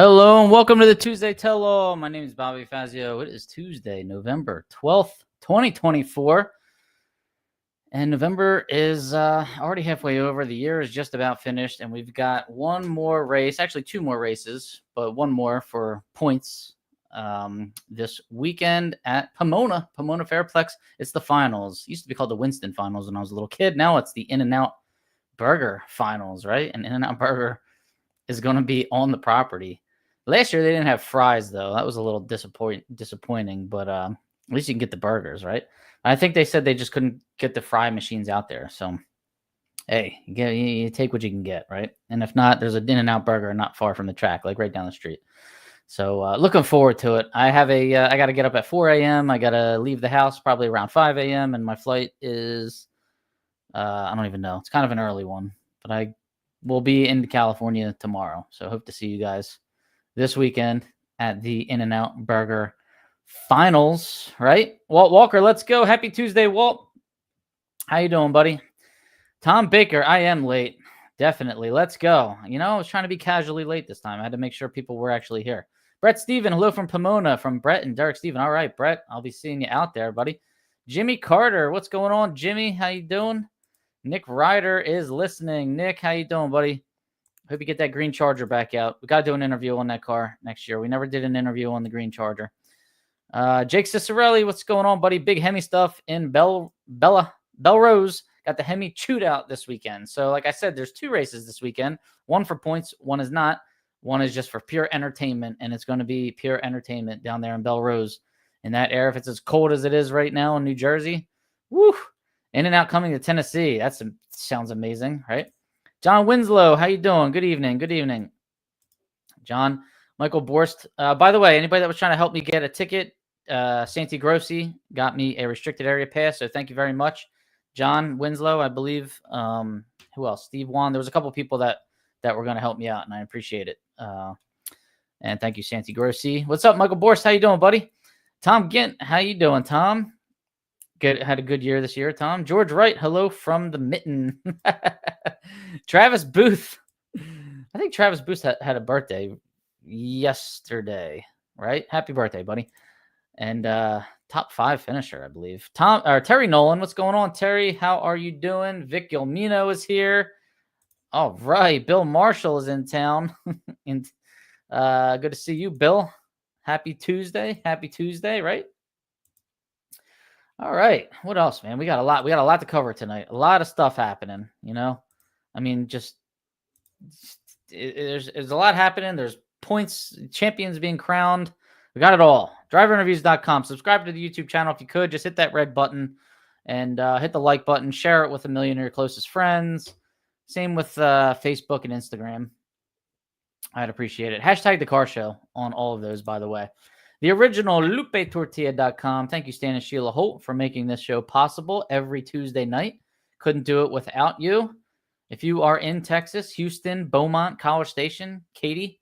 Hello and welcome to the Tuesday Tell-All. My name is Bobby Fazio. It is Tuesday, November 12th, 2024. And November is already halfway over. The year is just about finished. And we've got one more race, actually two more races, but one more for points this weekend at Pomona Fairplex. It's the finals. It used to be called the Winston Finals when I was a little kid. Now it's the In-N-Out Burger Finals, right? And In-N-Out Burger is going to be on the property. Last year they didn't have fries though. That was a little disappointing, but at least you can get the burgers, right? I think they said they just couldn't get the fry machines out there. So, hey, you take what you can get, right? And if not, there's a In-N-Out Burger not far from the track, like right down the street. So looking forward to it. I have I got to get up at 4 a.m. I got to leave the house probably around 5 a.m. And my flight is, I don't even know. It's kind of an early one, but I will be in California tomorrow. So hope to see you guys this weekend at the In-N-Out Burger Finals, right? Walt Walker, let's go. Happy Tuesday, Walt. How you doing, buddy? Tom Baker, I am late. Definitely. Let's go. You know, I was trying to be casually late this time. I had to make sure people were actually here. Brett Steven, hello from Pomona, from Brett and Derek Steven. All right, Brett, I'll be seeing you out there, buddy. Jimmy Carter, what's going on, Jimmy? How you doing? Nick Ryder is listening. Nick, how you doing, buddy? Hope you get that green Charger back out. We got to do an interview on that car next year. We never did an interview on the green Charger. Jake Cicerelli, what's going on, buddy? Big Hemi stuff in Belrose. Got the Hemi chewed out this weekend. So, like I said, there's two races this weekend. One for points, one is not. One is just for pure entertainment, and it's going to be pure entertainment down there in Belrose. In that air, if it's as cold as it is right now in New Jersey, woo! In-N-Out coming to Tennessee. That sounds amazing, right? John Winslow, how you doing? Good evening. Good evening. John, Michael Borst. By the way, anybody that was trying to help me get a ticket, Santi Grossi got me a restricted area pass, so thank you very much. John Winslow, I believe. Who else? Steve Wan. There was a couple people that were going to help me out, and I appreciate it. And thank you, Santi Grossi. What's up, Michael Borst? How you doing, buddy? Tom Gint, how you doing, Tom? Good, had a good year this year, Tom. George Wright, hello from the Mitten. Travis Booth. I think Travis Booth had a birthday yesterday, right? Happy birthday, buddy. And top 5 finisher, I believe. Terry Nolan, what's going on, Terry? How are you doing? Vic Gilmino is here. All right, Bill Marshall is in town. And good to see you, Bill. Happy Tuesday. Happy Tuesday, right? All right. What else, man? We got a lot to cover tonight. A lot of stuff happening, you know? I mean, there's a lot happening. There's points, champions being crowned. We got it all. Driverinterviews.com. Subscribe to the YouTube channel if you could. Just hit that red button and hit the like button. Share it with a million of your closest friends. Same with Facebook and Instagram. I'd appreciate it. Hashtag the car show on all of those, by the way. The original LupeTortilla.com. Thank you, Stan and Sheila Holt, for making this show possible every Tuesday night. Couldn't do it without you. If you are in Texas, Houston, Beaumont, College Station, Katy,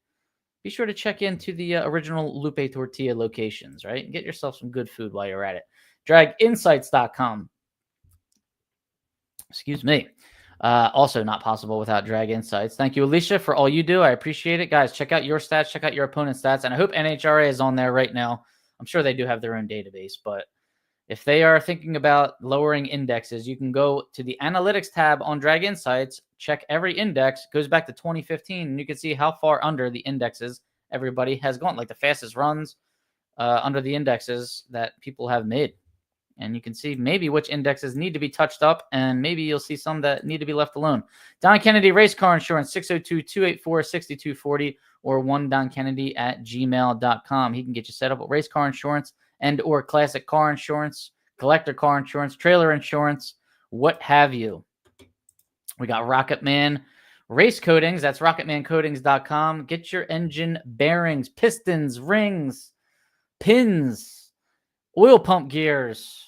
be sure to check into the original Lupe Tortilla locations, right? And get yourself some good food while you're at it. DragInsights.com. Excuse me. Also not possible without Drag Insights. Thank you, Alicia, for all you do. I appreciate it. Guys, check out your stats. Check out your opponent's stats. And I hope NHRA is on there right now. I'm sure they do have their own database. But if they are thinking about lowering indexes, you can go to the Analytics tab on Drag Insights. Check every index. It goes back to 2015. And you can see how far under the indexes everybody has gone. Like the fastest runs under the indexes that people have made. And you can see maybe which indexes need to be touched up, and maybe you'll see some that need to be left alone. Don Kennedy Race Car Insurance, 602-284-6240, or 1donkennedy@gmail.com. He can get you set up with race car insurance and or classic car insurance, collector car insurance, trailer insurance, what have you. We got Rocket Man Race Coatings. That's rocketmancoatings.com. Get your engine bearings, pistons, rings, pins, oil pump gears,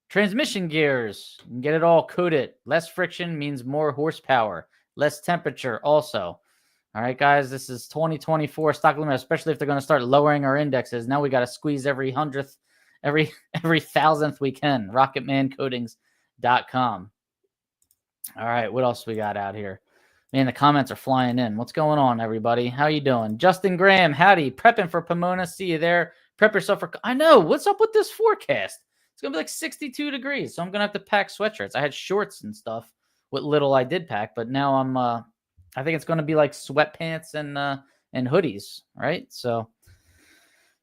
transmission gears. You can get it all coated. Less friction means more horsepower. Less temperature also. All right, guys, this is 2024 Stock Eliminator, especially if they're going to start lowering our indexes. Now we got to squeeze every hundredth, every thousandth we can. Rocketmancoatings.com. All right, what else we got out here? Man, the comments are flying in. What's going on, everybody? How you doing? Justin Graham, howdy. Prepping for Pomona. See you there. Prep yourself for... I know. What's up with this forecast? It's going to be like 62 degrees, so I'm going to have to pack sweatshirts. I had shorts and stuff, what little I did pack, but now I think it's going to be like sweatpants and hoodies, right? So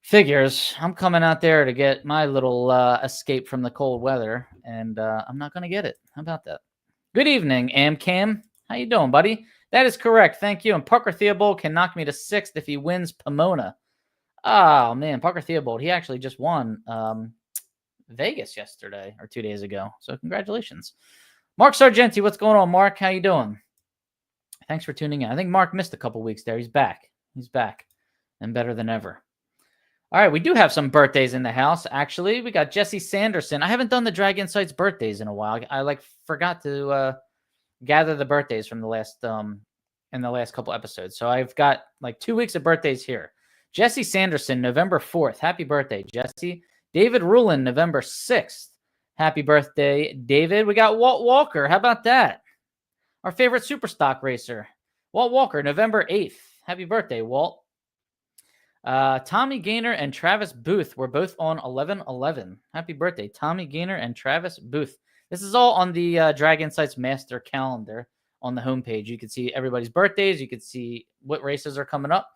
figures. I'm coming out there to get my little escape from the cold weather, and I'm not going to get it. How about that? Good evening, Amcam. How you doing, buddy? That is correct. Thank you. And Parker Theobald can knock me to 6th if he wins Pomona. Oh, man. Parker Theobald, he actually just won Vegas yesterday or 2 days ago. So congratulations. Mark Sargenti, what's going on, Mark? How you doing? Thanks for tuning in. I think Mark missed a couple weeks there. He's back. He's back and better than ever. All right, we do have some birthdays in the house, actually. We got Jesse Sanderson. I haven't done the Drag Insights birthdays in a while. I forgot to gather the birthdays from the last in the last couple episodes. So I've got like 2 weeks of birthdays here. Jesse Sanderson, November 4th. Happy birthday, Jesse. David Rulin, November 6th. Happy birthday, David. We got Walt Walker. How about that? Our favorite super stock racer. Walt Walker, November 8th. Happy birthday, Walt. Tommy Gaynor and Travis Booth were both on 11/11. Happy birthday, Tommy Gaynor and Travis Booth. This is all on the Drag Insights Master Calendar on the homepage. You can see everybody's birthdays. You can see what races are coming up.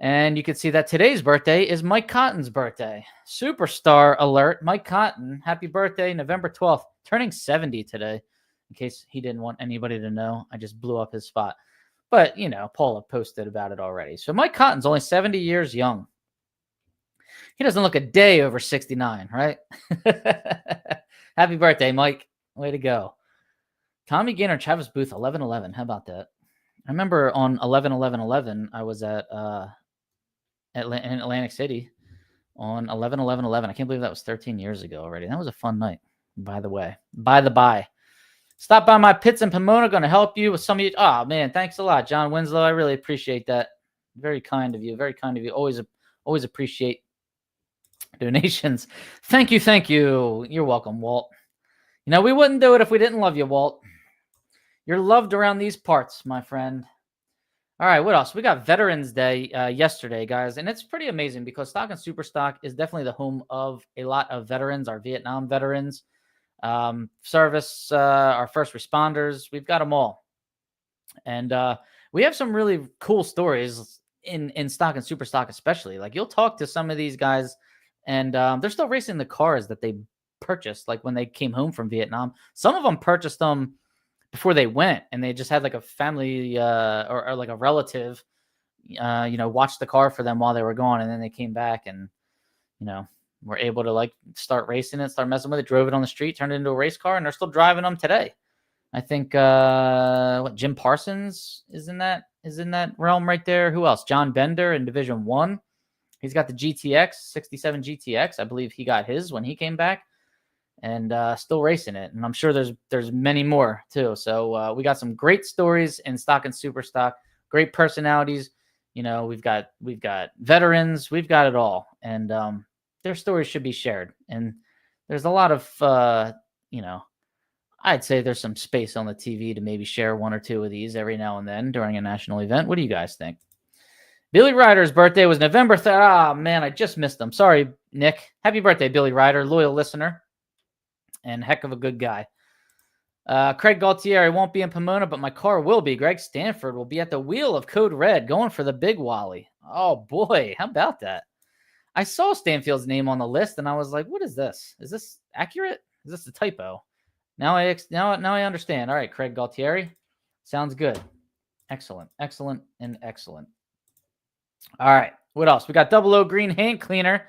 And you can see that today's birthday is Mike Cotton's birthday. Superstar alert. Mike Cotton, happy birthday, November 12th. Turning 70 today. In case he didn't want anybody to know, I just blew up his spot. But, you know, Paula posted about it already. So Mike Cotton's only 70 years young. He doesn't look a day over 69, right? Happy birthday, Mike. Way to go. Tommy Gaynor, Travis Booth, 11/11. How about that? I remember on 11/11/11, I was at in Atlantic City on 11/11/11. I can't believe that was 13 years ago already. That was a fun night, by the way. By the by. Stop by my pits in Pomona. Going to help you with some of you. Oh, man, thanks a lot, John Winslow. I really appreciate that. Very kind of you. Very kind of you. Always appreciate donations. Thank you. Thank you. You're welcome, Walt. You know, we wouldn't do it if we didn't love you, Walt. You're loved around these parts, my friend. All right, what else? We got Veterans Day yesterday, guys, and it's pretty amazing because Stock and Superstock is definitely the home of a lot of veterans, our Vietnam veterans, service, our first responders. We've got them all. And we have some really cool stories in Stock and Superstock especially. Like, you'll talk to some of these guys, and they're still racing the cars that they purchased, like when they came home from Vietnam. Some of them purchased them before they went, and they just had like a family or like a relative, watch the car for them while they were gone, and then they came back and, were able to like start racing it, start messing with it, drove it on the street, turned it into a race car, and they're still driving them today. I think Jim Parsons is in that realm right there. Who else? John Bender in Division 1. He's got the GTX 67 GTX. I believe he got his when he came back. And still racing it. And I'm sure there's many more too. So we got some great stories in Stock and Superstock, great personalities. We've got veterans, we've got it all. And their stories should be shared. And there's a lot of, I'd say there's some space on the TV to maybe share one or two of these every now and then during a national event. What do you guys think? Billy Ryder's birthday was November 3rd. Oh, man, I just missed him. Sorry, Nick. Happy birthday, Billy Ryder, loyal listener. And heck of a good guy. Craig Gaultier won't be in Pomona, but my car will be. Greg Stanford will be at the wheel of Code Red going for the big Wally. Oh, boy. How about that? I saw Stanfield's name on the list, and I was like, what is this? Is this accurate? Is this a typo? Now I understand. All right, Craig Gaultieri. Sounds good. Excellent, excellent, and excellent. All right. What else? We got 00 Green Hand Cleaner.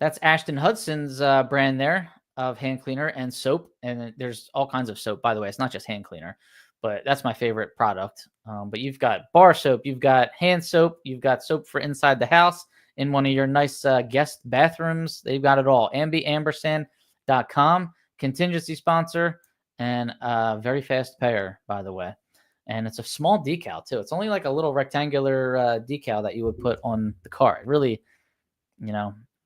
That's Ashton Hudson's brand there of hand cleaner and soap. And there's all kinds of soap, by the way. It's not just hand cleaner, but that's my favorite product. But you've got bar soap, you've got hand soap, you've got soap for inside the house in one of your nice guest bathrooms. They've got it all. AmbiAmbersand.com, contingency sponsor, and very fast payer, by the way. And it's a small decal too. It's only like a little rectangular decal that you would put on the car. It really,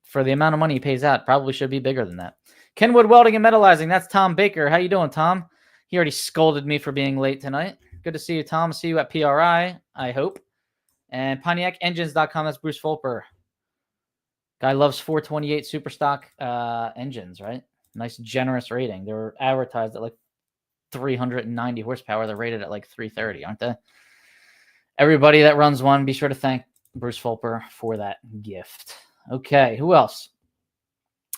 for the amount of money he pays out, probably should be bigger than that. Kenwood Welding and Metallizing. That's Tom Baker. How you doing, Tom? He already scolded me for being late tonight. Good to see you, Tom. See you at PRI, I hope. And PontiacEngines.com. That's Bruce Fulper. Guy loves 428 super stock engines, right? Nice, generous rating. They were advertised at like 390 horsepower. They're rated at like 330, aren't they? Everybody that runs one, be sure to thank Bruce Fulper for that gift. Okay, who else?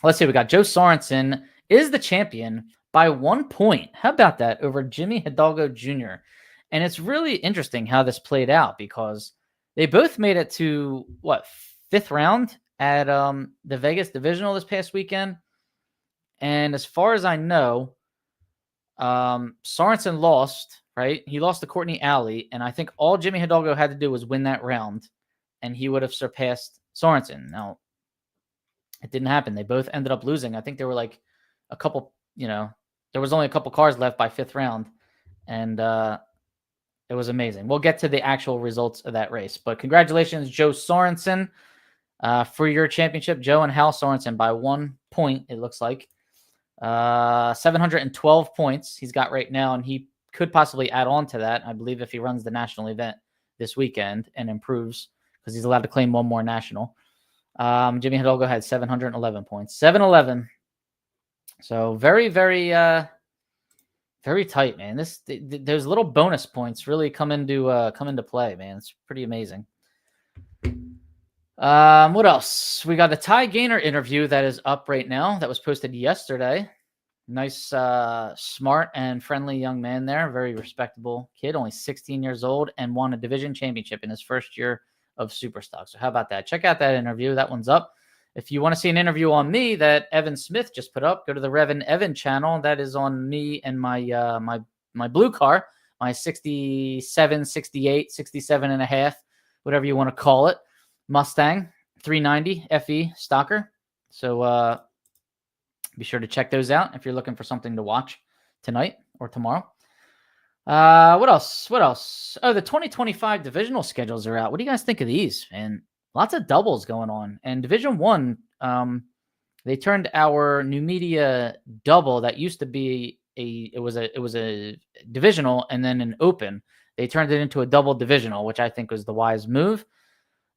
Let's see. We got Joe Sorensen is the champion by 1 point. How about that over Jimmy Hidalgo Jr.? And it's really interesting how this played out because they both made it to, what, 5th round at the Vegas Divisional this past weekend. And as far as I know, Sorensen lost, right? He lost to Courtney Alley, and I think all Jimmy Hidalgo had to do was win that round, and he would have surpassed Sorensen. Now, it didn't happen. They both ended up losing. I think there were like a couple, there was only a couple cars left by 5th round, and it was amazing. We'll get to the actual results of that race, but congratulations, Joe Sorensen, for your championship. Joe and Hal Sorensen by 1 point, it looks like. 712 points he's got right now, and he could possibly add on to that, I believe, if he runs the national event this weekend and improves, because he's allowed to claim one more national. Jimmy Hidalgo had 711 points. 711. So very, very, very tight, man. Those little bonus points really come into play, man. It's pretty amazing. What else? We got a Ty Gaynor interview that is up right now. That was posted yesterday. Nice, smart and friendly young man there. Very respectable kid, only 16 years old, and won a division championship in his first year of Superstock. So how about that? Check out that interview. That one's up. If you want to see an interview on me that Evan Smith just put up, go to the Revin Evan channel. That is on me and my my blue car, my 67, 68, 67 and a half, whatever you want to call it. Mustang 390 FE stocker. So be sure to check those out if you're looking for something to watch tonight or tomorrow. What else? Oh, the 2025 divisional schedules are out. What do you guys think of these? And lots of doubles going on. And Division 1, they turned our new media double that used to be it was a divisional and then an open. They turned it into a double divisional, which I think was the wise move.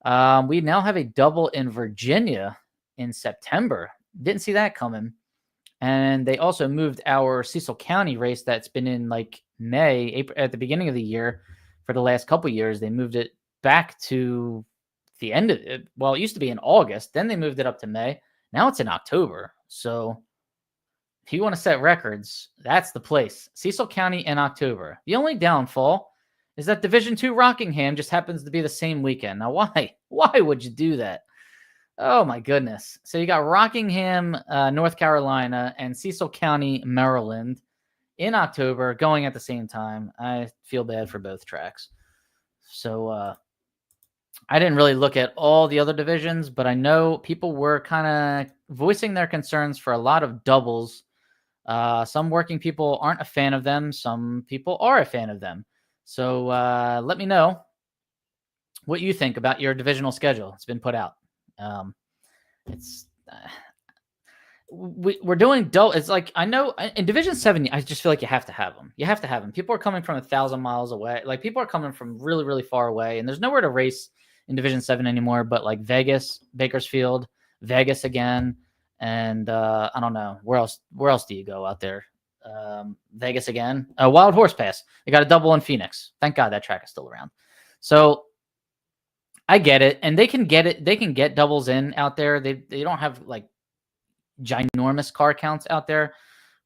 We now have a double in Virginia in September. Didn't see that coming. And they also moved our Cecil County race that's been in like May, April, at the beginning of the year for the last couple of years. They moved it back to the end of it. Well, it used to be in August. Then they moved it up to May. Now it's in October. So if you want to set records, that's the place. Cecil County in October. The only downfall is that Division 2 Rockingham just happens to be the same weekend. Now, why? Why would you do that? Oh, my goodness. So you got Rockingham, North Carolina, and Cecil County, Maryland in October going at the same time. I feel bad for both tracks. So I didn't really look at all the other divisions, but I know people were kind of voicing their concerns for a lot of doubles. Some working people aren't a fan of them. Some people are a fan of them. So let me know what you think about your divisional schedule. It's been put out. We're doing double. It's like, I know in Division 7, I just feel like you have to have them. You have to have them. People are coming from 1,000 miles away. Like, people are coming from really, really far away, and there's nowhere to race in Division 7 anymore but like Vegas, Bakersfield, Vegas again, and I don't know where else do you go out there? Vegas again. Wild Horse Pass. They got a double in Phoenix. Thank God that track is still around. So I get it, and they can get it. They can get doubles in out there. They don't have like ginormous car counts out there,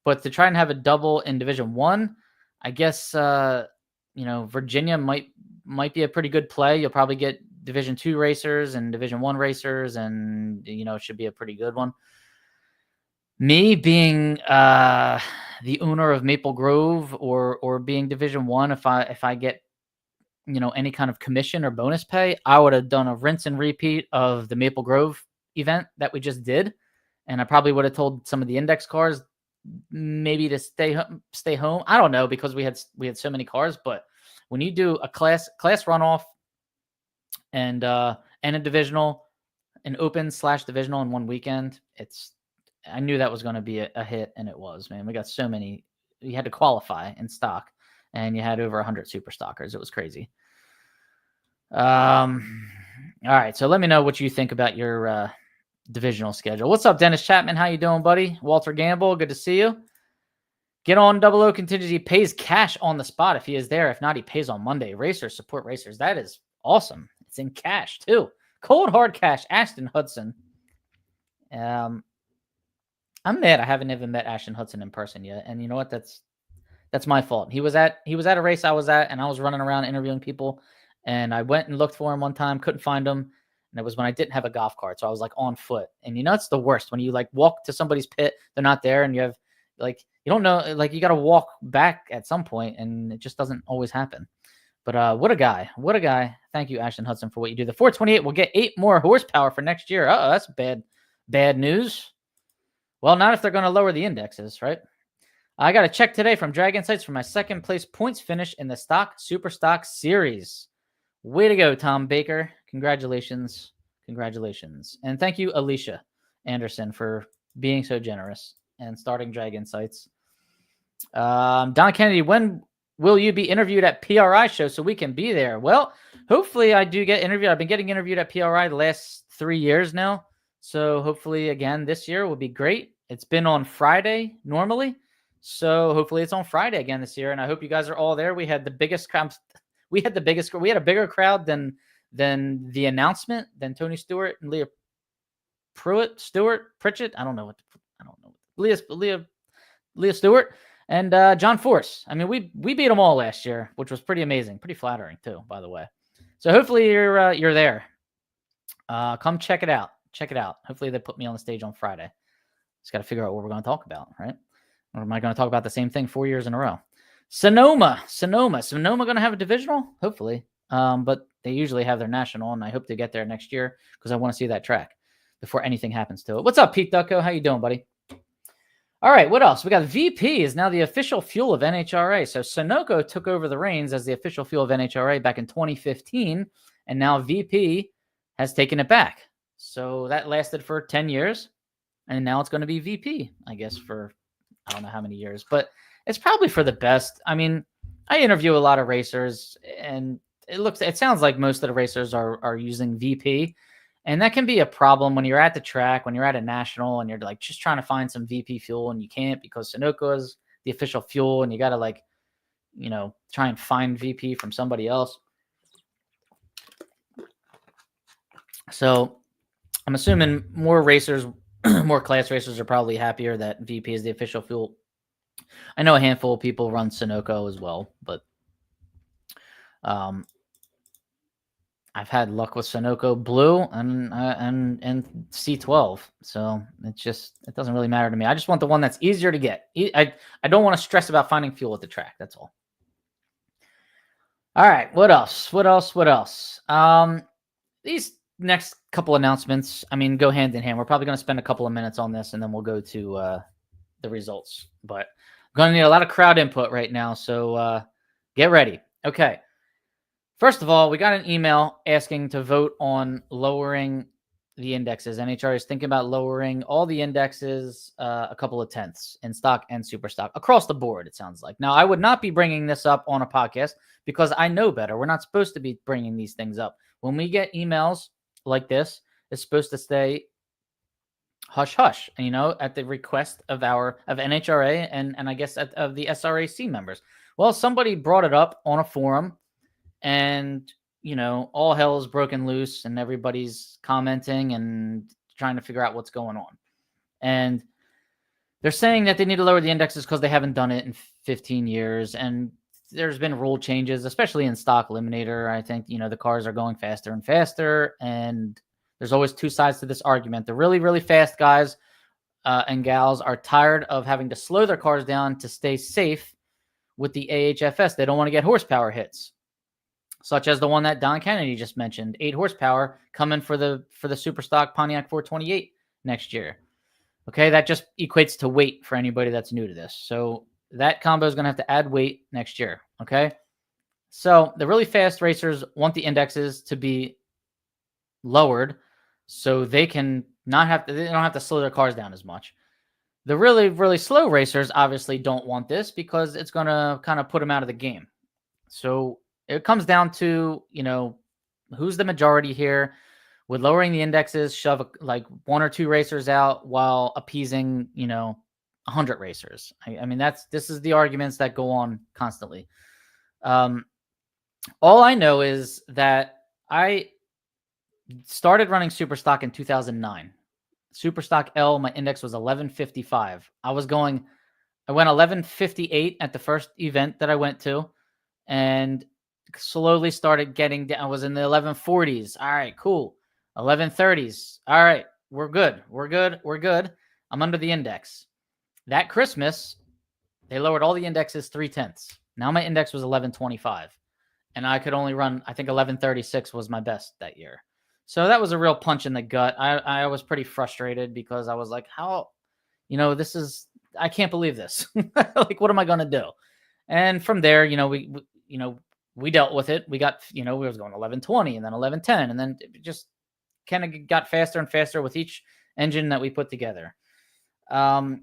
but to try and have a double in Division 1, I guess Virginia might be a pretty good play. You'll probably get Division 2 racers and Division 1 racers, and it should be a pretty good one. Me being the owner of Maple Grove or being Division 1, if I get any kind of commission or bonus pay, I would have done a rinse and repeat of the Maple Grove event that we just did. And I probably would have told some of the index cars maybe to stay home. I don't know, because we had so many cars, but when you do a class runoff and a divisional, an open / divisional in one weekend, I knew that was going to be a hit, and it was, man. We got so many. You had to qualify in stock. and you had over 100 super stockers. It was crazy. All right, so let me know what you think about your divisional schedule. What's up, Dennis Chapman? How you doing, buddy? Walter Gamble, good to see you. Get on 00 contingency. Pays cash on the spot if he is there. If not, he pays on Monday. Racers support racers. That is awesome. It's in cash too. Cold hard cash. Ashton Hudson. I'm mad I haven't even met Ashton Hudson in person yet. And you know what? That's my fault. He was at a race I was at, and I was running around interviewing people. And I went and looked for him one time, couldn't find him. And it was when I didn't have a golf cart. So I was like on foot. And you know, it's the worst when you like walk to somebody's pit, they're not there, and you have like, you don't know, like you got to walk back at some point, and it just doesn't always happen. But what a guy. What a guy. Thank you, Ashton Hudson, for what you do. The 428 will get 8 more horsepower for next year. Uh-oh, that's bad news. Well, not if they're going to lower the indexes, right? I got a check today from Drag Insights for my second place points finish in the Stock Super Stock Series. Way to go, Tom Baker. Congratulations. Congratulations. And thank you, Alicia Anderson, for being so generous and starting Drag Insights. Don Kennedy, when will you be interviewed at PRI show so we can be there? Well, hopefully I do get interviewed. I've been getting interviewed at PRI the last 3 years now. So hopefully, again, this year will be great. It's been on Friday normally. So hopefully it's on Friday again this year. And I hope you guys are all there. We had the biggest we had a bigger crowd than the announcement, than Tony Stewart and Leah Pritchett. I don't know. Leah Stewart and John Force. I mean, we beat them all last year, which was pretty amazing, pretty flattering too, by the way. So hopefully you're there. Come check it out. Check it out. Hopefully they put me on the stage on Friday. Just got to figure out what we're going to talk about, right? Or am I going to talk about the same thing 4 years in a row? Sonoma going to have a divisional? Hopefully. But they usually have their national, and I hope to get there next year because I want to see that track before anything happens to it. What's up, Pete Ducko? How you doing, buddy? All right, what else? We got VP is now the official fuel of NHRA. So Sunoco took over the reins as the official fuel of NHRA back in 2015, and now VP has taken it back. So that lasted for 10 years, and now it's going to be VP, I guess, for I don't know how many years, but it's probably for the best. I mean, I interview a lot of racers, and it sounds like most of the racers are using VP, and that can be a problem when you're at the track, when you're at a national, and you're like just trying to find some VP fuel, and you can't because Sunoco is the official fuel, and you got to like, you know, try and find VP from somebody else. So I'm assuming more racers, more class racers are probably happier that VP is the official fuel. I know a handful of people run Sunoco as well, but I've had luck with Sunoco Blue and C12, so it doesn't really matter to me. I just want the one that's easier to get. I don't want to stress about finding fuel at the track. That's all. All right, what else? These next couple announcements, I mean, go hand in hand. We're probably going to spend a couple of minutes on this, and then we'll go to the results. But I'm going to need a lot of crowd input right now, so get ready. Okay. First of all, we got an email asking to vote on lowering the indexes. NHRA is thinking about lowering all the indexes a couple of tenths in stock and super stock across the board, it sounds like. Now, I would not be bringing this up on a podcast because I know better. We're not supposed to be bringing these things up. When we get emails like this, it's supposed to stay hush hush, you know, at the request of NHRA and I guess of the SRAC members. Well, somebody brought it up on a forum, and you know, all hell is broken loose, and everybody's commenting and trying to figure out what's going on. And they're saying that they need to lower the indexes because they haven't done it in 15 years, and there's been rule changes, especially in Stock Eliminator. I think, you know, the cars are going faster and faster, and there's always two sides to this argument. The really, really fast guys and gals are tired of having to slow their cars down to stay safe with the AHFS. They don't want to get horsepower hits, such as the one that Don Kennedy just mentioned, 8 horsepower coming for the super stock Pontiac 428 next year. Okay, that just equates to weight for anybody that's new to this. So that combo is going to have to add weight next year. Okay, so the really fast racers want the indexes to be lowered so they can they don't have to slow their cars down as much. The really, really slow racers obviously don't want this because it's going to kind of put them out of the game. So it comes down to, who's the majority here. Would lowering the indexes shove like one or two racers out while appeasing, 100 racers? I mean, this is the arguments that go on constantly. All I know is that I started running Superstock in 2009. Superstock L, my index was 1155. I went 1158 at the first event that I went to, and slowly started getting down. I was in the 1140s. All right, cool. 1130s. All right, we're good. I'm under the index. That Christmas, they lowered all the indexes 3/10. Now my index was 1125, and I could only run, I think 1136 was my best that year. So that was a real punch in the gut. I was pretty frustrated because I was like, how, I can't believe this. Like, what am I going to do? And from there, we dealt with it. We got, we was going 1120 and then 1110, and then it just kind of got faster and faster with each engine that we put together. I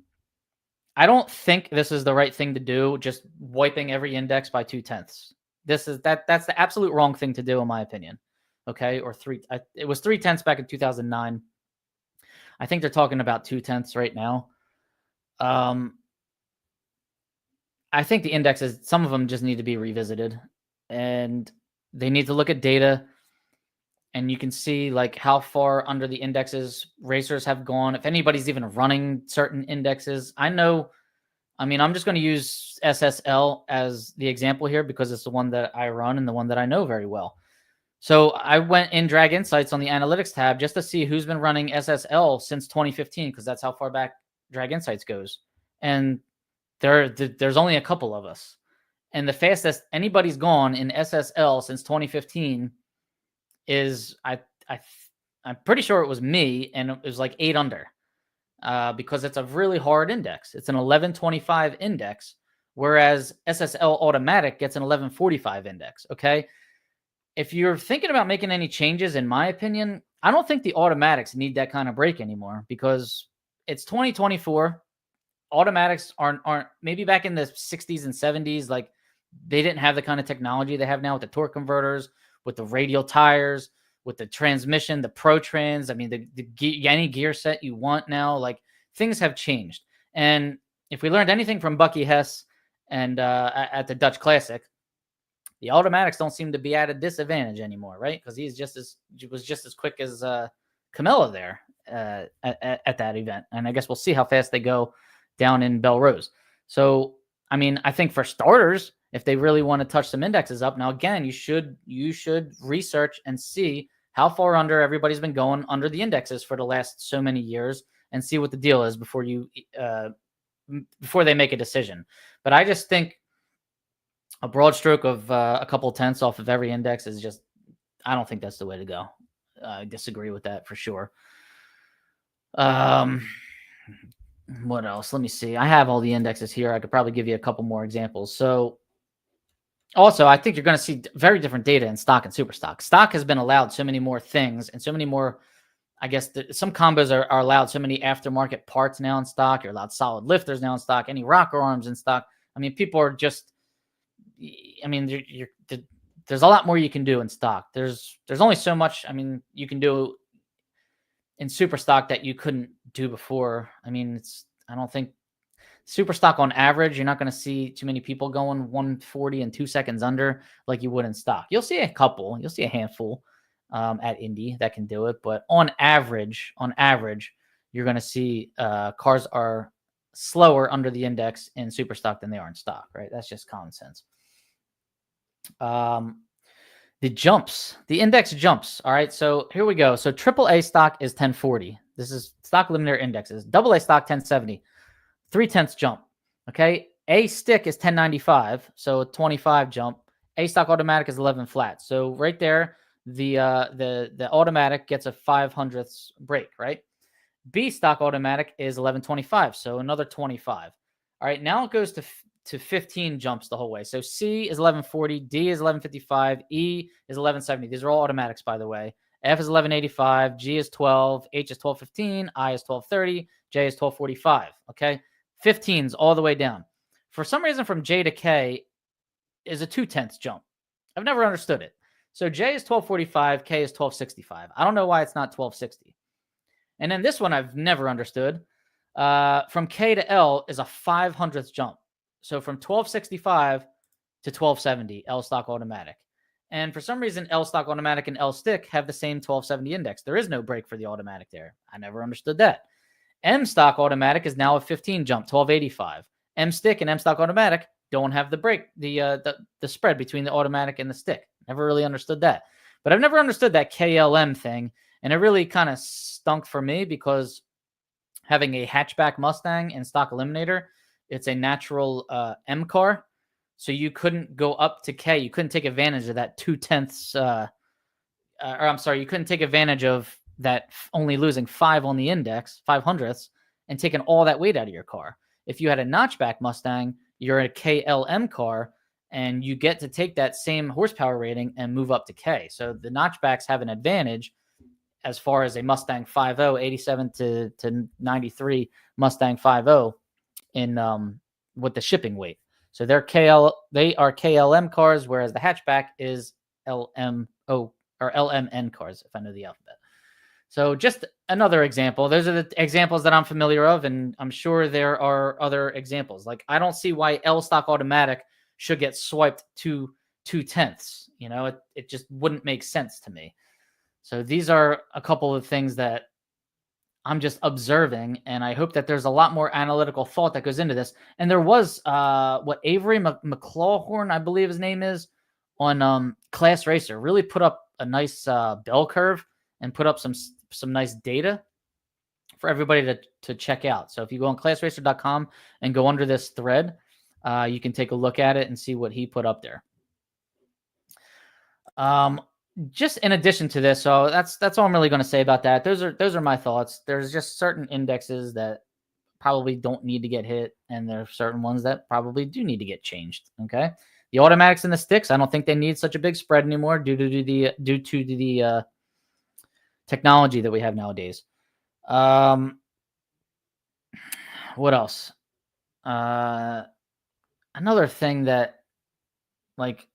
don't think this is the right thing to do, just wiping every index by 2/10. That's the absolute wrong thing to do, in my opinion. Okay, or it was 3/10 back in 2009. I think they're talking about 2/10 right now. I think the indexes, some of them just need to be revisited, and they need to look at data, and you can see like how far under the indexes racers have gone. If anybody's even running certain indexes, I'm just going to use SSL as the example here because it's the one that I run and the one that I know very well. So I went in Drag Insights on the analytics tab just to see who's been running SSL since 2015, because that's how far back Drag Insights goes. And there's only a couple of us. And the fastest anybody's gone in SSL since 2015 is, I'm pretty sure it was me, and it was like 8 under. Because it's a really hard index. It's an 1125 index, whereas SSL Automatic gets an 1145 index, okay? If you're thinking about making any changes, in my opinion, I don't think the automatics need that kind of break anymore, because it's 2024. Automatics aren't maybe back in the 60s and 70s, like they didn't have the kind of technology they have now with the torque converters, with the radial tires, with the transmission, the Pro Trans. I mean, any gear set you want now, like things have changed. And if we learned anything from Bucky Hess and at the Dutch Classic, the automatics don't seem to be at a disadvantage anymore, right? Because he was just as quick as Camilla there at that event. And I guess we'll see how fast they go down in Belrose. So, I mean, I think for starters, if they really want to touch some indexes up, now again, you should research and see how far under everybody's been going under the indexes for the last so many years, and see what the deal is before they make a decision. But I just think a broad stroke of a couple tenths off of every index is just, I don't think that's the way to go. I disagree with that for sure. What else? Let me see. I have all the indexes here. I could probably give you a couple more examples. So also, I think you're going to see very different data in stock and super stock. Stock has been allowed so many more things and so many more, I guess some combos are allowed so many aftermarket parts now in stock. You're allowed solid lifters now in stock, any rocker arms in stock. I mean, people are just, I mean, there's a lot more you can do in stock. There's only so much, I mean, you can do in super stock that you couldn't do before. I mean, I don't think super stock on average, you're not going to see too many people going 140 and 2 seconds under like you would in stock. You'll see a couple, you'll see a handful at Indy that can do it. But on average, you're going to see cars are slower under the index in super stock than they are in stock, right? That's just common sense. The jumps, the index jumps. All right, so here we go. So AAA stock is 1040. This is Stock Eliminator indexes. AA stock 1070, 3/10 jump. Okay, A stick is 1095, so 25 jump. A stock automatic is 11 flat. So right there, the automatic gets a 5/100th break, right? B stock automatic is 1125, so another 25. All right, now it goes to 15 jumps the whole way. So C is 1140, D is 1155, E is 1170. These are all automatics, by the way. F is 1185, G is 12, H is 1215, I is 1230, J is 1245. Okay, 15s all the way down. For some reason, from J to K is a 2/10 jump. I've never understood it. So J is 1245, K is 1265. I don't know why it's not 1260. And then this one I've never understood. From K to L is a 500th jump. So from 1265 to 1270, L stock automatic. And for some reason, L stock automatic and L stick have the same 1270 index. There is no break for the automatic there. I never understood that. M stock automatic is now a 15 jump, 1285. M stick and M stock automatic don't have the break, the spread between the automatic and the stick. Never really understood that. But I've never understood that KLM thing. And it really kind of stunk for me because having a hatchback Mustang in Stock Eliminator, it's a natural M car. So you couldn't go up to K. You couldn't take advantage of that 2/10. You couldn't take advantage of that only losing 5 on the index, 500ths, and taking all that weight out of your car. If you had a notchback Mustang, you're in a KLM car, and you get to take that same horsepower rating and move up to K. So the notchbacks have an advantage as far as a Mustang 5.0, 87 to 93 Mustang 5.0 in with the shipping weight. So they are KLM cars, whereas the hatchback is LMO or LMN cars, if I know the alphabet. So just another example. Those are the examples that I'm familiar of, and I'm sure there are other examples. Like I don't see why L stock automatic should get swiped to 2/10. You know, it just wouldn't make sense to me. So these are a couple of things that I'm just observing, and I hope that there's a lot more analytical thought that goes into this. And there was Avery McClawhorn, I believe his name is, on Class Racer, really put up a nice bell curve and put up some nice data for everybody to check out. So if you go on classracer.com and go under this thread, you can take a look at it and see what he put up there. Just in addition to this, so that's all I'm really going to say about that. Those are my thoughts. There's just certain indexes that probably don't need to get hit, and there are certain ones that probably do need to get changed. Okay, the automatics and the sticks, I don't think they need such a big spread anymore due to the technology that we have nowadays. What else? Another thing that, like,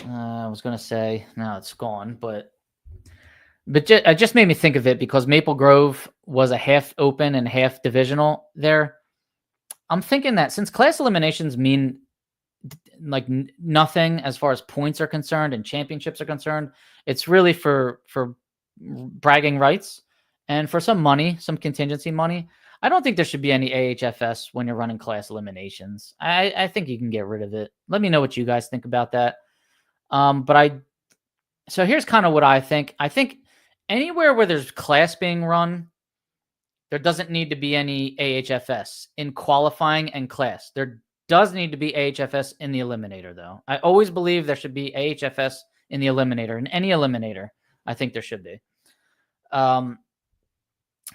I was going to say, now it's gone, but it just made me think of it because Maple Grove was a half open and half divisional there. I'm thinking that since class eliminations mean like nothing as far as points are concerned and championships are concerned, it's really for bragging rights and for some money, some contingency money. I don't think there should be any AHFS when you're running class eliminations. I think you can get rid of it. Let me know what you guys think about that. So here's kind of what I think. I think anywhere where there's class being run, there doesn't need to be any AHFS in qualifying and class. There does need to be AHFS in the eliminator, though. I always believe there should be AHFS in the eliminator. In any eliminator, I think there should be.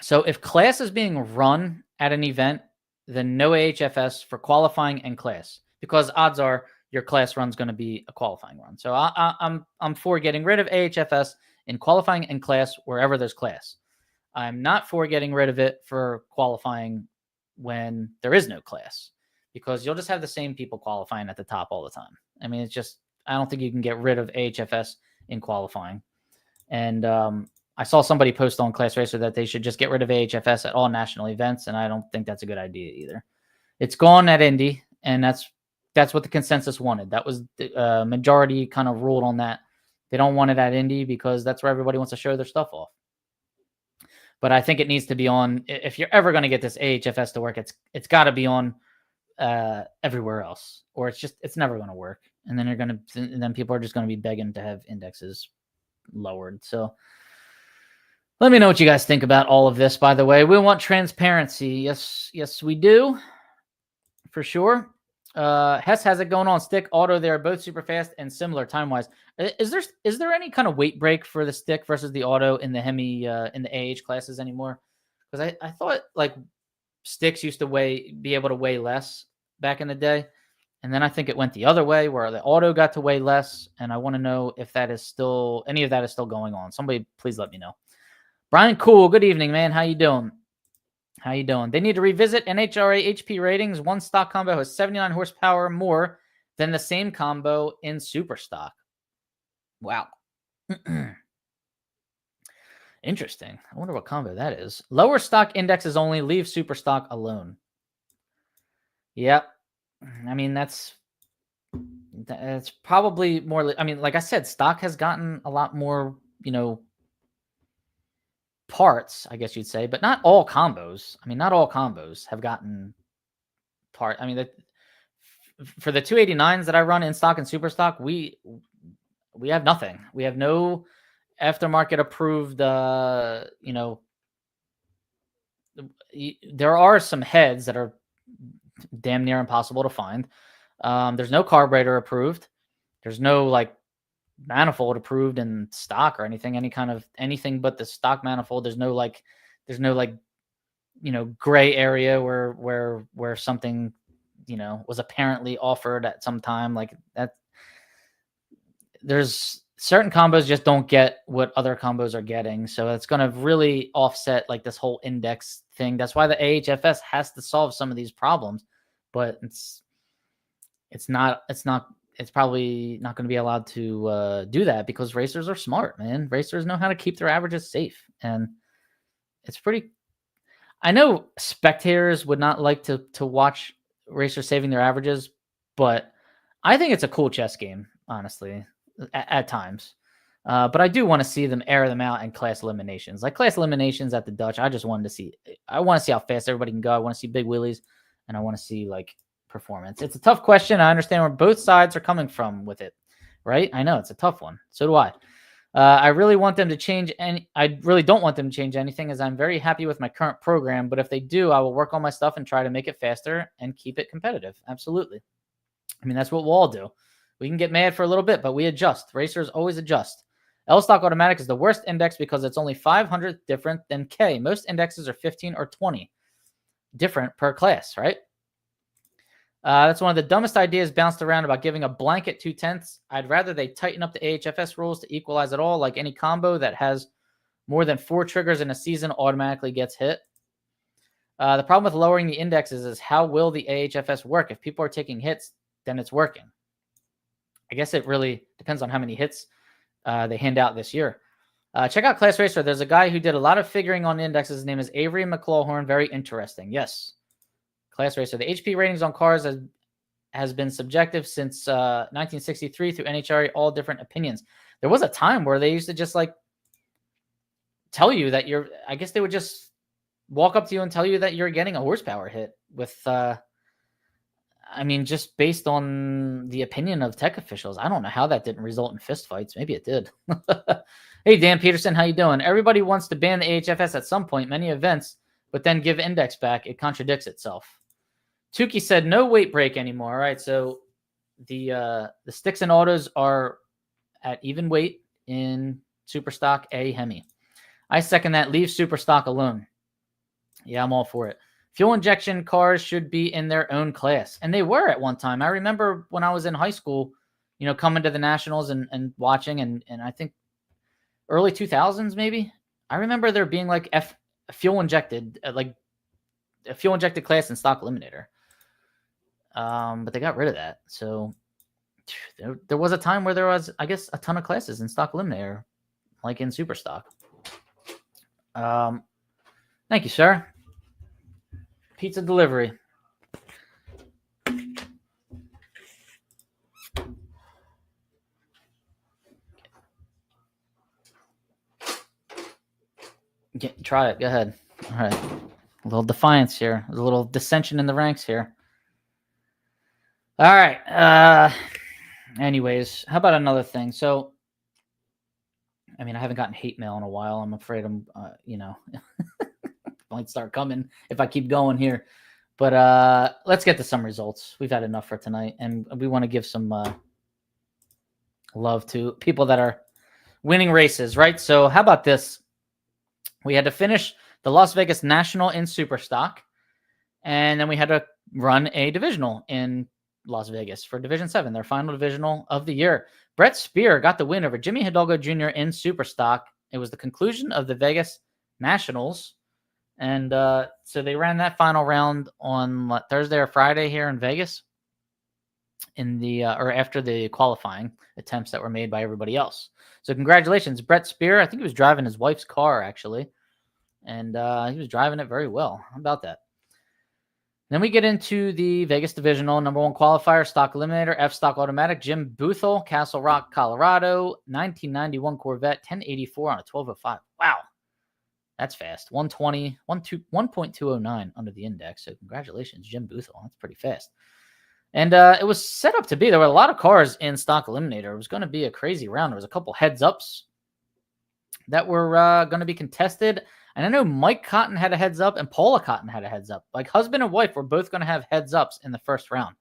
So if class is being run at an event, then no AHFS for qualifying and class, because odds are your class run's going to be a qualifying run. So I'm for getting rid of AHFS in qualifying and class wherever there's class. I'm not for getting rid of it for qualifying when there is no class, because you'll just have the same people qualifying at the top all the time. I mean, it's just, I don't think you can get rid of AHFS in qualifying. And I saw somebody post on Class Racer that they should just get rid of AHFS at all national events, and I don't think that's a good idea either. It's gone at Indy, and that's what the consensus wanted. That was the majority kind of ruled on that. They don't want it at Indy because that's where everybody wants to show their stuff off. But I think it needs to be on, if you're ever going to get this AHFS to work, it's got to be on everywhere else, or it's never going to work. And then people are just going to be begging to have indexes lowered. So let me know what you guys think about all of this. By the way, we want transparency. Yes, we do, for sure. Hess has it going on stick auto. They're both super fast and similar time wise. Is there any kind of weight break for the stick versus the auto in the Hemi in the AH classes anymore? Because I thought like sticks used to be able to weigh less back in the day. And then I think it went the other way where the auto got to weigh less. And I want to know if that is still, any of that is still going on. Somebody please let me know. Brian Cool, good evening, man. How you doing? How you doing? They need to revisit NHRA HP ratings. One stock combo has 79 horsepower more than the same combo in super stock. Wow. Interesting. I wonder what combo that is. Lower stock indexes only, leave super stock alone. Yep. I mean, that's probably more. I mean, like I said, stock has gotten a lot more, parts, I guess you'd say, but not all combos. I mean, not all combos have gotten part. I mean, for the 289s that I run in stock and super stock, we have nothing. We have no aftermarket approved, there are some heads that are damn near impossible to find. There's no carburetor approved. There's no like manifold approved in stock or anything, anything but the stock manifold. There's no gray area where something, was apparently offered at some time like that. There's certain combos just don't get what other combos are getting. So it's going to really offset like this whole index thing. That's why the AHFS has to solve some of these problems, but it's probably not going to be allowed to do that because racers are smart, man. Racers know how to keep their averages safe. And it's pretty, I know spectators would not like to watch racers saving their averages, but I think it's a cool chess game, honestly, at times. But I do want to see them air them out in class eliminations. Like class eliminations at the Dutch, I want to see how fast everybody can go. I want to see big wheelies, and I want to see like performance. It's a tough question. I understand where both sides are coming from with it, right? I know it's a tough one. So do I. I really want them to change, and I really don't want them to change anything, as I'm very happy with my current program. But if they do, I will work on my stuff and try to make it faster and keep it competitive. Absolutely. I mean, that's what we'll all do. We can get mad for a little bit, but we adjust. Racers always adjust. L stock automatic is the worst index because it's only 500 different than K. Most indexes are 15 or 20 different per class, right? That's one of the dumbest ideas bounced around about giving a blanket 2/10. I'd rather they tighten up the AHFS rules to equalize it all. Like any combo that has more than 4 triggers in a season automatically gets hit. The problem with lowering the indexes is how will the AHFS work? If people are taking hits, then it's working. I guess it really depends on how many hits they hand out this year. Check out Class Racer. There's a guy who did a lot of figuring on indexes. His name is Avery McClawhorn. Very interesting. Yes. Class Racer. The HP ratings on cars has been subjective since 1963 through NHRA, all different opinions. There was a time where they used to just like tell you that I guess they would just walk up to you and tell you that you're getting a horsepower hit with, just based on the opinion of tech officials. I don't know how that didn't result in fistfights. Maybe it did. Hey, Dan Peterson, how you doing? Everybody wants to ban the AHFS at some point, many events, but then give index back. It contradicts itself. Tukey said no weight break anymore. All right, so the sticks and autos are at even weight in super stock A Hemi. I second that. Leave super stock alone. Yeah, I'm all for it. Fuel injection cars should be in their own class, and they were at one time. I remember when I was in high school, coming to the nationals and watching, and I think early 2000s maybe. I remember there being like a fuel injected class in Stock Eliminator. But they got rid of that. So there was a time where there was, I guess, a ton of classes in Stock Eliminator, like in Super Stock. Thank you, sir. Pizza delivery. Try it. Go ahead. All right. A little defiance here. A little dissension in the ranks here. All right. Anyways, how about another thing? So, I haven't gotten hate mail in a while. I'm afraid I'm, might start coming if I keep going here. But let's get to some results. We've had enough for tonight, and we want to give some love to people that are winning races, right? So how about this? We had to finish the Las Vegas National in Super Stock, and then we had to run a divisional in Las Vegas for Division 7, their final divisional of the year. Brett Spear got the win over Jimmy Hidalgo Jr. in Superstock. It was the conclusion of the Vegas Nationals. And so they ran that final round on Thursday or Friday here in Vegas in the or after the qualifying attempts that were made by everybody else. So congratulations, Brett Spear. I think he was driving his wife's car, actually. And he was driving it very well. How about that? Then we get into the Vegas Divisional, number 1 qualifier, Stock Eliminator, F-Stock Automatic, Jim Boothel, Castle Rock, Colorado, 1991 Corvette, 1084 on a 1205. Wow. That's fast. 1.209 under the index. So congratulations, Jim Boothel. That's pretty fast. And it was set up to be, there were a lot of cars in Stock Eliminator. It was going to be a crazy round. There was a couple heads-ups that were going to be contested. And I know Mike Cotton had a heads up and Paula Cotton had a heads up. Like husband and wife were both going to have heads ups in the first round.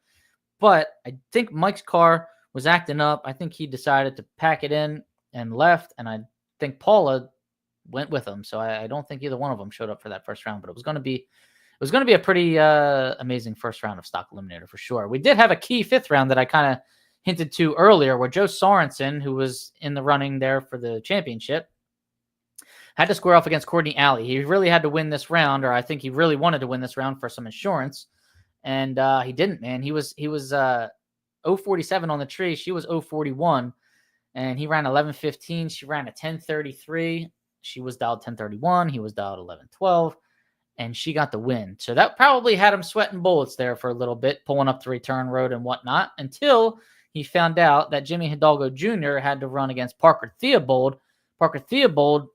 But I think Mike's car was acting up. I think he decided to pack it in and left. And I think Paula went with him. So I don't think either one of them showed up for that first round. But it was going to be a pretty amazing first round of Stock Eliminator for sure. We did have a key fifth round that I kind of hinted to earlier, where Joe Sorensen, who was in the running there for the championship, had to square off against Courtney Alley. He really had to win this round, or I think he really wanted to win this round for some insurance, and he didn't, man. He was 047 on the tree. She was 041, and he ran 11:15. She ran a 10:33. She was dialed 10:31. He was dialed 11:12, and she got the win. So that probably had him sweating bullets there for a little bit, pulling up the return road and whatnot, until he found out that Jimmy Hidalgo Jr. had to run against Parker Theobald. Parker Theobald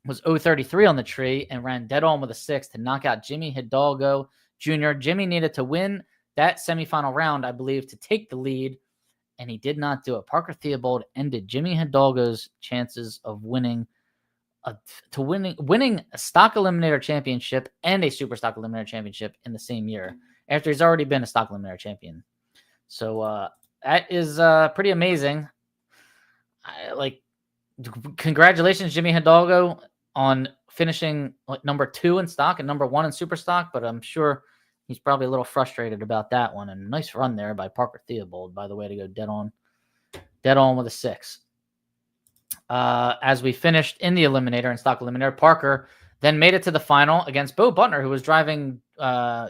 was 033 on the tree and ran dead on with a 6 to knock out Jimmy Hidalgo Jr. Jimmy needed to win that semifinal round, I believe, to take the lead, and he did not do it. Parker Theobald ended Jimmy Hidalgo's chances of winning a Stock Eliminator championship and a Super Stock Eliminator championship in the same year, after he's already been a Stock Eliminator champion. So that is pretty amazing. Congratulations, Jimmy Hidalgo, on finishing number 2 in stock and number 1 in super stock, but I'm sure he's probably a little frustrated about that one. And nice run there by Parker Theobald, by the way, to go dead on with a 6. As we finished in the Eliminator and Stock Eliminator, Parker then made it to the final against Bo Butner, who was driving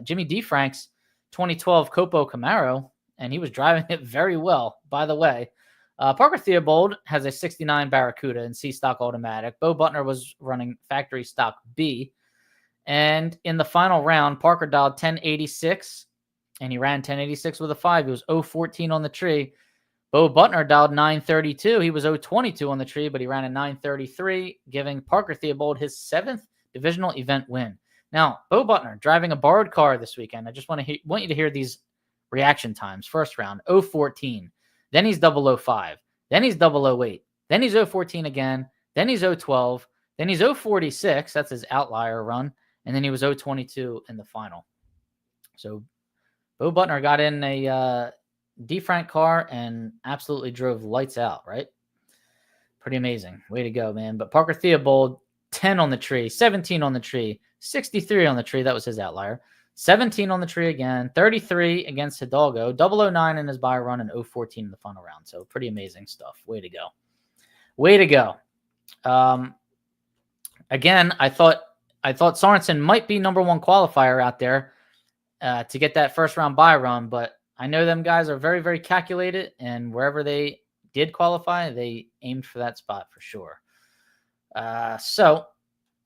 Jimmy D. Frank's 2012 Copo Camaro, and he was driving it very well, by the way. Parker Theobald has a 69 Barracuda in C Stock Automatic. Bo Butner was running Factory Stock B. And in the final round, Parker dialed 1086, and he ran 1086 with a 5. He was 014 on the tree. Bo Butner dialed 932. He was 022 on the tree, but he ran a 933, giving Parker Theobald his 7th divisional event win. Now, Bo Butner driving a borrowed car this weekend. I just want you to hear these reaction times. First round, 014. Then he's 005. Then he's 008. Then he's 014 again. Then he's 012. Then he's 046. That's his outlier run. And then he was 022 in the final. So Bo Butner got in a D. Frank car and absolutely drove lights out, right? Pretty amazing. Way to go, man. But Parker Theobald, 10 on the tree, 17 on the tree, 63 on the tree. That was his outlier. 17 on the tree again, 33 against Hidalgo, 009 in his buy run, and 014 in the final round. So pretty amazing stuff. Way to go. Way to go. Again, I thought Sorensen might be number 1 qualifier out there to get that first round buy run, but I know them guys are very, very calculated, and wherever they did qualify, they aimed for that spot for sure. So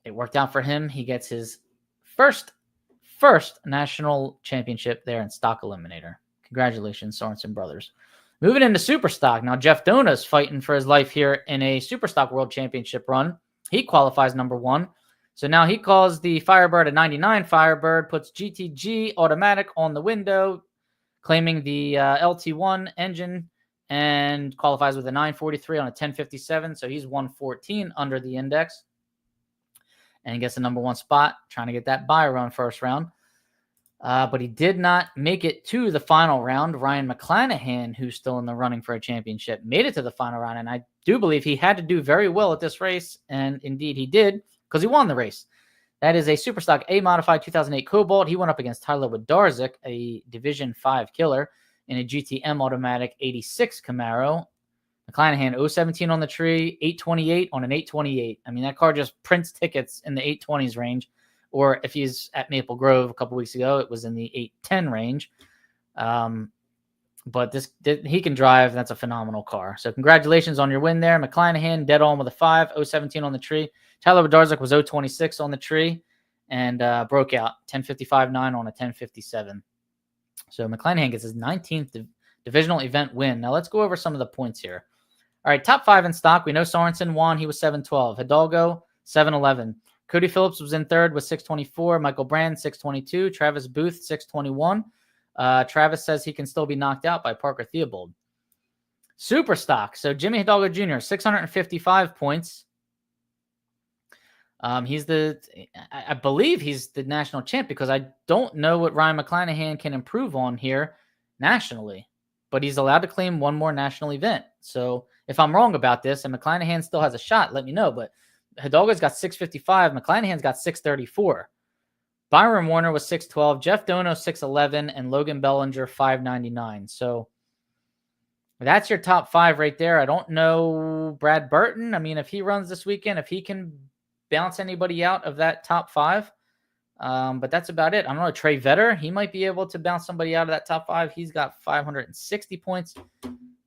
it worked out for him. He gets his first national championship there in Stock Eliminator. Congratulations, Sorensen brothers. Moving into Super Stock. Now, Jeff Dona's fighting for his life here in a Super Stock World Championship run. He qualifies number 1. So now he calls the Firebird a 99 Firebird, puts GTG automatic on the window, claiming the LT1 engine, and qualifies with a 943 on a 1057. So he's 114 under the index. And he gets the number 1 spot, trying to get that buy run first round. But he did not make it to the final round. Ryan McClanahan, who's still in the running for a championship, made it to the final round. And I do believe he had to do very well at this race. And indeed he did, because he won the race. That is a Superstock A Modified 2008 Cobalt. He went up against Tyler Wodarczyk, a Division 5 killer. in a GTM automatic 86 Camaro. McClanahan 017 on the tree, 828 on an 828. I mean, that car just prints tickets in the 820s range. Or if he's at Maple Grove a couple weeks ago, it was in the 810 range. But he can drive. That's a phenomenal car. So congratulations on your win there. McClanahan, dead on with a 5, 017 on the tree. Tyler Bedarzik was 026 on the tree and broke out 1055.9 on a 1057. So McClanahan gets his 19th divisional event win. Now let's go over some of the points here. All right, top 5 in stock. We know Sorensen won. He was 712. Hidalgo, 711. Cody Phillips was in third with 624. Michael Brand, 622. Travis Booth, 621. Travis says he can still be knocked out by Parker Theobald. Super stock. So Jimmy Hidalgo Jr., 655 points. I believe he's the national champ because I don't know what Ryan McClanahan can improve on here nationally, but he's allowed to claim one more national event. So if I'm wrong about this and McClanahan still has a shot, let me know. But Hidalgo's got 655. McClanahan's got 634. Byron Warner was 612, Jeff Dono 611, and Logan Bellinger 599. So that's your top 5 right there. I don't know Brad Burton. I mean, if he runs this weekend, if he can bounce anybody out of that top 5. But that's about it. I don't know. Trey Vetter, he might be able to bounce somebody out of that top 5. He's got 560 points.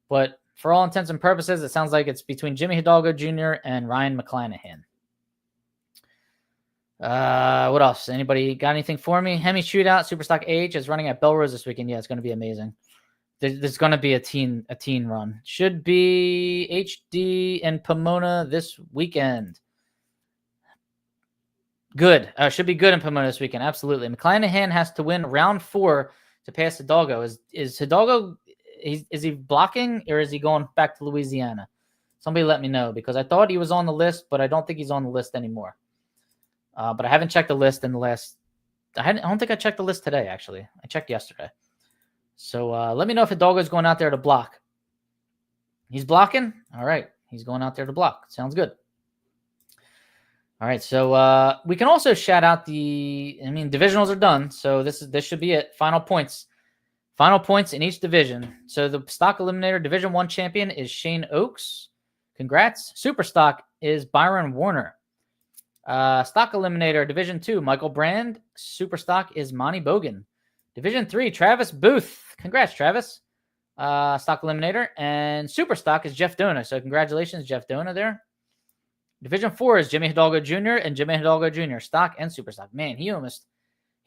But for all intents and purposes, it sounds like it's between Jimmy Hidalgo Jr. and Ryan McClanahan. What else? Anybody got anything for me? Hemi Shootout, Superstock H is running at Belrose this weekend. Yeah, it's going to be amazing. There's going to be a teen run. Should be HD and Pomona this weekend. Good. Should be good in Pomona this weekend. Absolutely. McClanahan has to win round 4 to pass Hidalgo. Is Hidalgo, is he blocking or is he going back to Louisiana? Somebody let me know because I thought he was on the list, but I don't think he's on the list anymore. But I haven't checked the list in the last. I don't think I checked the list today, actually. I checked yesterday. So let me know if Hidalgo's going out there to block. He's blocking? All right. He's going out there to block. Sounds good. All right. So we can also shout out divisionals are done. So this should be it. Final points. Final points in each division. So the Stock Eliminator Division 1 champion is Shane Oakes. Congrats. Super Stock is Byron Warner. Stock Eliminator Division 2, Michael Brand. Super Stock is Monty Bogan. Division 3, Travis Booth. Congrats, Travis. Stock Eliminator. And Super Stock is Jeff Dona. So congratulations, Jeff Dona there. Division 4 is Jimmy Hidalgo Jr. and Jimmy Hidalgo Jr. Stock and Super Stock. Man, he almost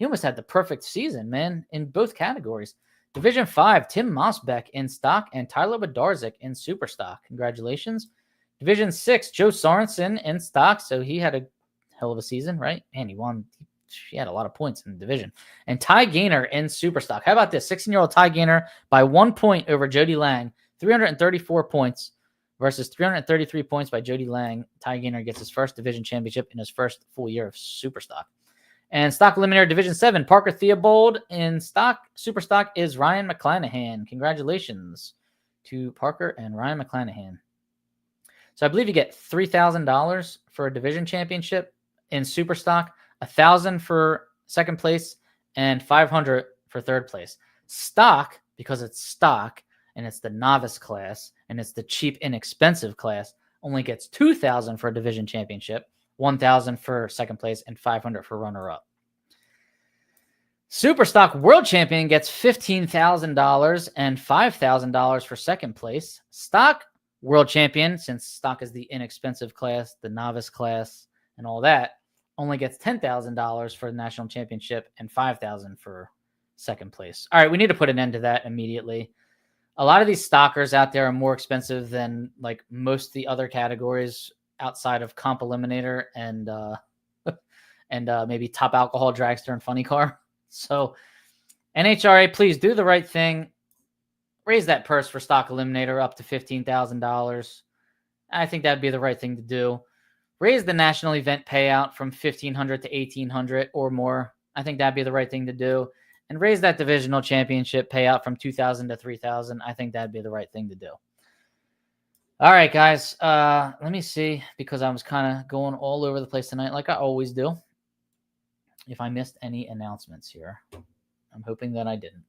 had the perfect season, man, in both categories. Division 5, Tim Mosbeck in Stock and Tyler Bedarzik in Super Stock. Congratulations. Division 6, Joe Sorensen in Stock. So he had a hell of a season, right? Man, he won. He had a lot of points in the division. And Ty Gaynor in Superstock. How about this? 16-year-old Ty Gaynor by 1 point over Jody Lang. 334 points versus 333 points by Jody Lang. Ty Gaynor gets his first division championship in his first full year of Superstock. And Stock Eliminator Division 7, Parker Theobald in Stock. Superstock is Ryan McClanahan. Congratulations to Parker and Ryan McClanahan. So I believe you get $3,000 for a division championship in Superstock, $1,000 for second place, and $500 for third place. Stock, because it's stock and it's the novice class and it's the cheap, inexpensive class, only gets $2,000 for a division championship, $1,000 for second place, and $500 for runner-up. Superstock World Champion gets $15,000 and $5,000 for second place. Stock World Champion, since stock is the inexpensive class, the novice class, and all that, only gets $10,000 for the national championship and $5,000 for second place. All right, we need to put an end to that immediately. A lot of these stockers out there are more expensive than like most of the other categories outside of Comp Eliminator and maybe Top Alcohol, Dragster, and Funny Car. So NHRA, please do the right thing. Raise that purse for Stock Eliminator up to $15,000. I think that'd be the right thing to do. Raise the national event payout from $1,500 to $1,800 or more. I think that'd be the right thing to do. And raise that divisional championship payout from $2,000 to $3,000. I think that'd be the right thing to do. All right, guys. Let me see, because I was kind of going all over the place tonight, like I always do. If I missed any announcements here, I'm hoping that I didn't.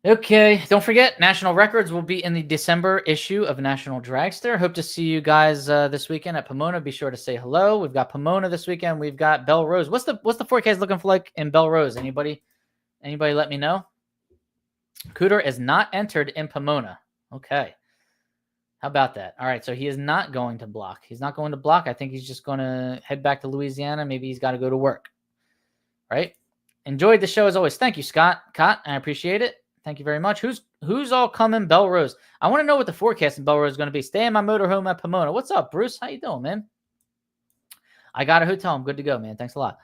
Okay, don't forget, National Records will be in the December issue of National Dragster. Hope to see you guys this weekend at Pomona. Be sure to say hello. We've got Pomona this weekend. We've got Belrose. What's the forecast looking for like in Belrose? Anybody let me know? Cooter is not entered in Pomona. Okay. How about that? All right, so he is not going to block. He's not going to block. I think he's just going to head back to Louisiana. Maybe he's got to go to work. Right? Enjoyed the show as always. Thank you, Scott. I appreciate it. Thank you very much. Who's all coming? Belrose. I want to know what the forecast in Belrose is going to be. Stay in my motorhome at Pomona. What's up, Bruce? How you doing, man? I got a hotel. I'm good to go, man. Thanks a lot.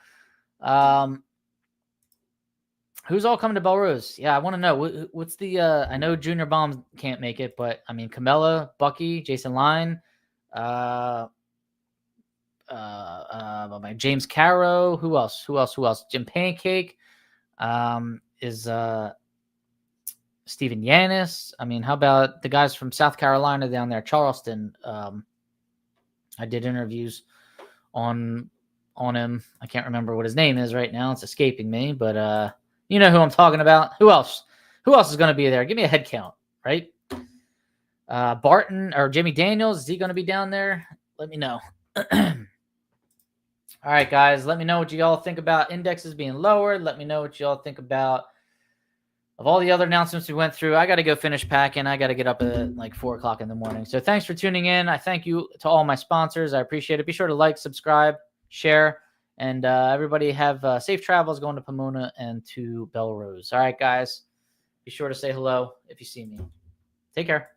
Who's all coming to Belrose? Yeah, I want to know. What's the I know Junior Bomb can't make it, but I mean Camilla, Bucky, Jason Line, James Caro. Who else? Jim Pancake. Is Steven Yanis. I mean, how about the guys from South Carolina down there, Charleston? I did interviews on him. I can't remember what his name is right now. It's escaping me, but you know who I'm talking about. Who else? Who else is going to be there? Give me a head count, right? Barton or Jimmy Daniels, is he going to be down there? Let me know. All right, guys, let me know what you all think about indexes being lowered. Let me know what you all think about of all the other announcements we went through. I got to go finish packing. I got to get up at like 4 o'clock in the morning. So thanks for tuning in. I thank you to all my sponsors. I appreciate it. Be sure to like, subscribe, share, and everybody have safe travels going to Pomona and to Belrose. All right, guys, be sure to say hello if you see me. Take care.